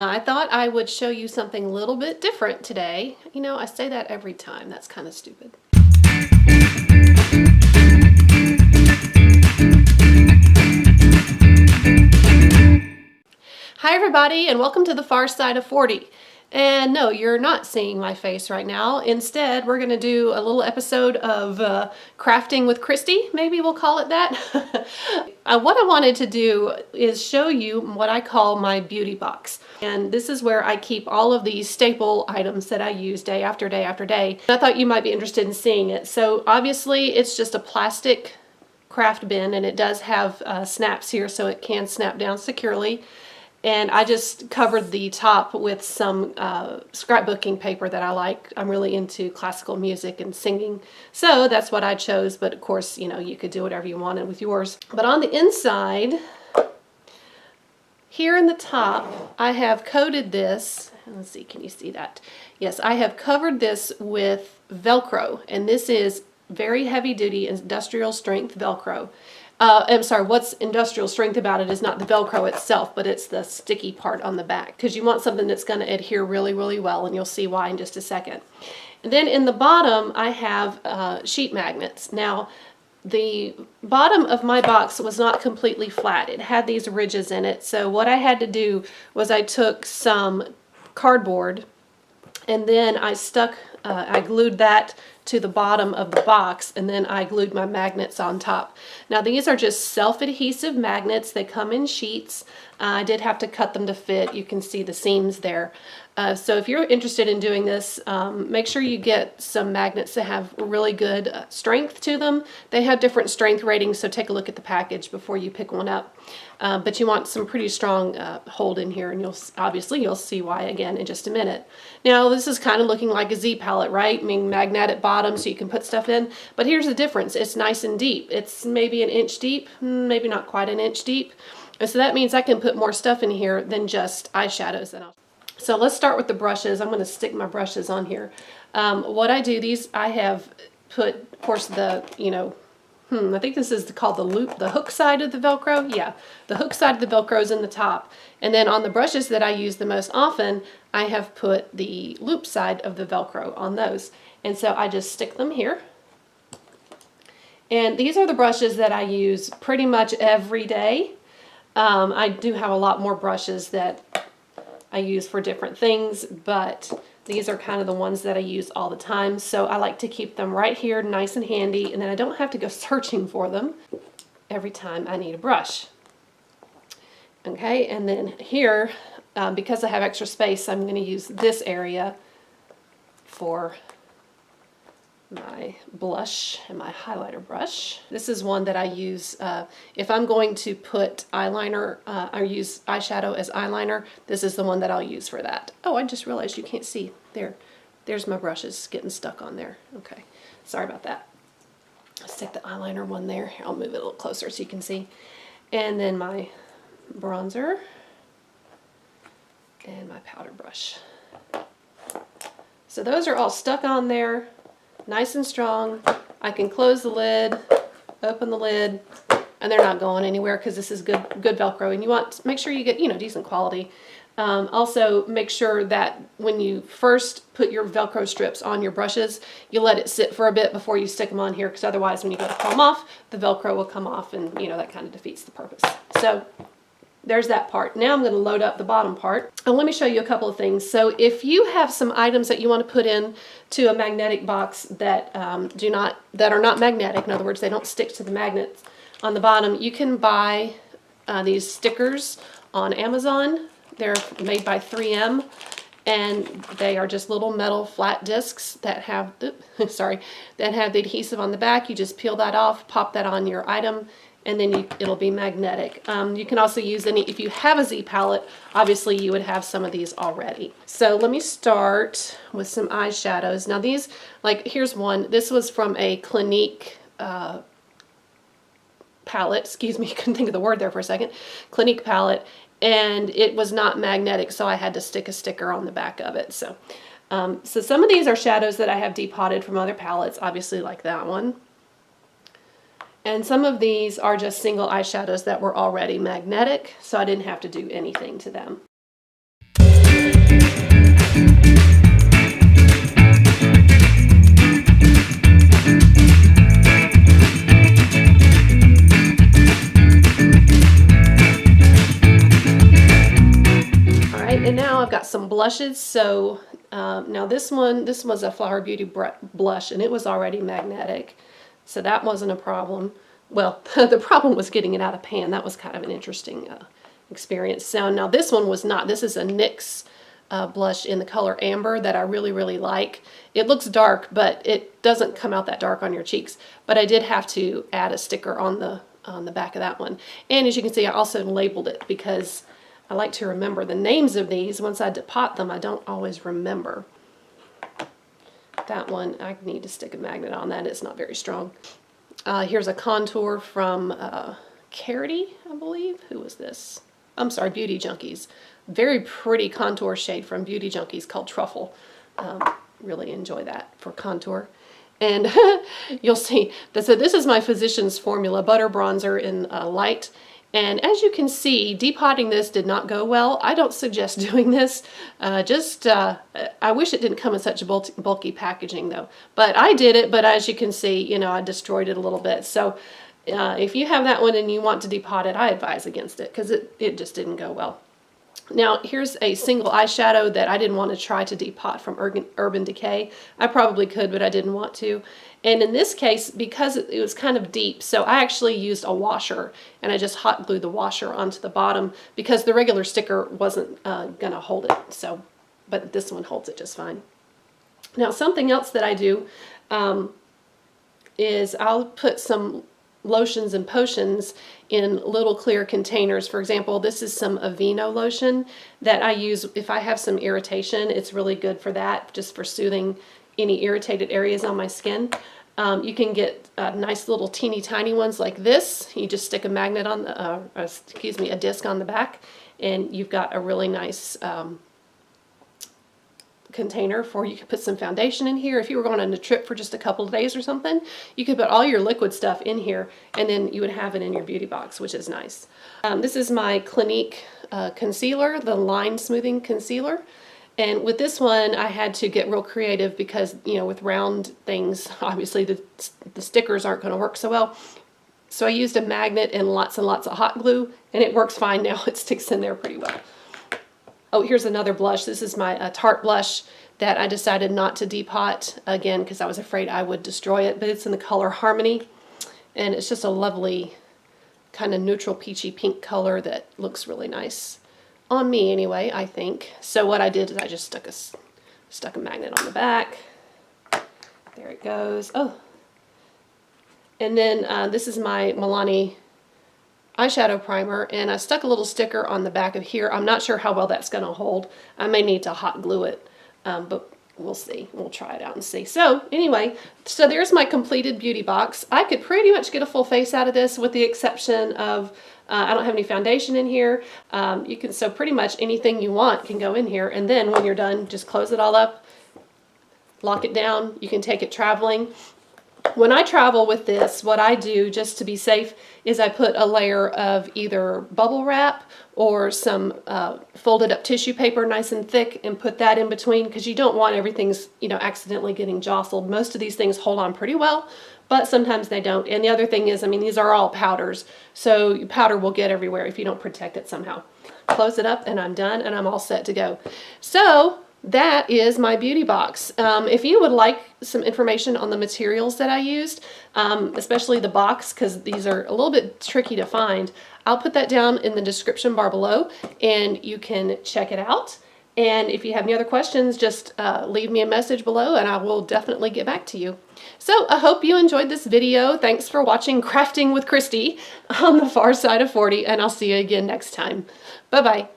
I thought I would show you something a little bit different today. You know, I say that every time. That's kind of stupid. Hi everybody, and welcome to the Far Side of 40. And no, you're not seeing my face right now. Instead, we're going to do a little episode of crafting with Christy. Maybe we'll call it that. What I wanted to do is show you what I call my beauty box. And this is where I keep all of these staple items that I use day after day after day. I thought you might be interested in seeing it. So obviously it's just a plastic craft bin, and it does have snaps here so it can snap down securely. And I just covered the top with some scrapbooking paper that I like. I'm really into classical music and singing, so that's what I chose. But of course, you know, you could do whatever you wanted with yours. But on the inside, here in the top, I have coated this. Let's see, can you see that? Yes, I have covered this with Velcro, and this is very heavy duty industrial strength Velcro. I'm sorry, what's industrial strength about it is not the Velcro itself, but it's the sticky part on the back, because you want something that's going to adhere really, really well, and you'll see why in just a second. And then in the bottom, I have sheet magnets. Now, the bottom of my box was not completely flat. It had these ridges in it, so what I had to do was I took some cardboard, and then I glued that to the bottom of the box, and then I glued my magnets on top. Now these are just self-adhesive magnets. They come in sheets. I did have to cut them to fit. You can see the seams there. So if you're interested in doing this, make sure you get some magnets that have really good strength to them. They have different strength ratings, so take a look at the package before you pick one up. But you want some pretty strong hold in here, and you'll see why again in just a minute. Now this is kind of looking like a Z palette, right? I mean, magnetic bottom so you can put stuff in. But here's the difference. It's nice and deep. It's maybe an inch deep, maybe not quite an inch deep. And so that means I can put more stuff in here than just eyeshadows. So let's start with the brushes. I'm going to stick my brushes on here. What I do, I have put, of course, I think this is called the hook side of the Velcro. Yeah, the hook side of the Velcro is in the top. And then on the brushes that I use the most often, I have put the loop side of the Velcro on those. And so I just stick them here. And these are the brushes that I use pretty much every day. I do have a lot more brushes that I use for different things, but these are kind of the ones that I use all the time. So I like to keep them right here nice and handy, and then I don't have to go searching for them every time I need a brush. Okay, and then here, because I have extra space, I'm going to use this area for my blush and my highlighter brush. This is one that I use if I'm going to put eyeliner, I use eyeshadow as eyeliner. This is the one that I'll use for that. Oh, I just realized you can't see. There's my brushes getting stuck on there. Okay, sorry about that. Let's take the eyeliner one there. I'll move it a little closer so you can see. And then my bronzer and my powder brush. So those are all stuck on there, nice and strong. I can close the lid, open the lid, and they're not going anywhere because this is good Velcro. And you want to make sure you get, decent quality. Also, make sure that when you first put your Velcro strips on your brushes, you let it sit for a bit before you stick them on here, because otherwise when you go to pull them off, the Velcro will come off, and that kind of defeats the purpose. So there's that part. Now I'm going to load up the bottom part. And let me show you a couple of things. So if you have some items that you want to put in to a magnetic box that are not magnetic, in other words, they don't stick to the magnets on the bottom, you can buy these stickers on Amazon. They're made by 3M, and they are just little metal flat discs that have, that have the adhesive on the back. You just peel that off, pop that on your item, and then it'll be magnetic. You can also use if you have a Z palette, obviously you would have some of these already. So let me start with some eyeshadows. Now these, here's one. This was from a Clinique palette. Excuse me, couldn't think of the word there for a second. Clinique palette, and it was not magnetic, so I had to stick a sticker on the back of it. So some of these are shadows that I have depotted from other palettes, obviously like that one. And some of these are just single eyeshadows that were already magnetic, so I didn't have to do anything to them. And now I've got some blushes. So now this was a Flower Beauty blush, and it was already magnetic, so that wasn't a problem. Well, the problem was getting it out of pan. That was kind of an interesting experience. So now this one was not. This is a NYX blush in the color Amber that I really, really like. It looks dark, but it doesn't come out that dark on your cheeks. But I did have to add a sticker on the back of that one. And as you can see, I also labeled it because I like to remember the names of these. Once I depot them, I don't always remember. That one, I need to stick a magnet on that. It's not very strong. Here's a contour from Carity, I believe. Who was this? I'm sorry, Beauty Junkies. Very pretty contour shade from Beauty Junkies called Truffle. Really enjoy that for contour. And you'll see, so this is my Physicians Formula Butter Bronzer in Light. And as you can see, depotting this did not go well. I don't suggest doing this. I wish it didn't come in such bulky packaging though. But I did it, but as you can see, you know, I destroyed it a little bit. So if you have that one and you want to depot it, I advise against it because it just didn't go well. Now here's a single eyeshadow that I didn't want to try to depot from Urban Decay. I probably could, but I didn't want to. And in this case, because it was kind of deep, so I actually used a washer, and I just hot glued the washer onto the bottom because the regular sticker wasn't going to hold it. So, but this one holds it just fine. Now something else that I do is I'll put some lotions and potions in little clear containers. For example, this is some Aveeno lotion that I use if I have some irritation. It's really good for that, just for soothing any irritated areas on my skin. You can get nice little teeny tiny ones like this. You just stick a magnet on the, a disc on the back, and you've got a really nice container for, you could put some foundation in here. If you were going on a trip for just a couple of days or something, you could put all your liquid stuff in here, and then you would have it in your beauty box, which is nice. This is my Clinique concealer, the line smoothing concealer. And with this one, I had to get real creative because, you know, with round things, obviously the stickers aren't going to work so well. So I used a magnet and lots of hot glue, and it works fine now. It sticks in there pretty well. Oh, here's another blush. This is my Tarte blush that I decided not to depot again because I was afraid I would destroy it, but it's in the color Harmony, and it's just a lovely kind of neutral peachy pink color that looks really nice on me anyway, I think. So what I did is I just stuck a magnet on the back. There it goes. Oh, and then this is my Milani eyeshadow primer, and I stuck a little sticker on the back of here. I'm not sure how well that's going to hold. I may need to hot glue it, but we'll see. We'll try it out and see. So anyway, so there's my completed beauty box. I could pretty much get a full face out of this with the exception of I don't have any foundation in here. So pretty much anything you want can go in here, and then when you're done, just close it all up, lock it down. You can take it traveling. When I travel with this, what I do just to be safe is I put a layer of either bubble wrap or some folded up tissue paper nice and thick, and put that in between because you don't want everything's, you know, accidentally getting jostled. Most of these things hold on pretty well, but sometimes they don't. And the other thing is, I mean, these are all powders, so powder will get everywhere if you don't protect it somehow. Close it up and I'm done, and I'm all set to go. So that is my beauty box. If you would like some information on the materials that I used, especially the box, because these are a little bit tricky to find, I'll put that down in the description bar below, and you can check it out. And if you have any other questions, just leave me a message below and I will definitely get back to you. So I hope you enjoyed this video. Thanks for watching Crafting with Christy on the far side of 40, and I'll see you again next time. Bye-bye.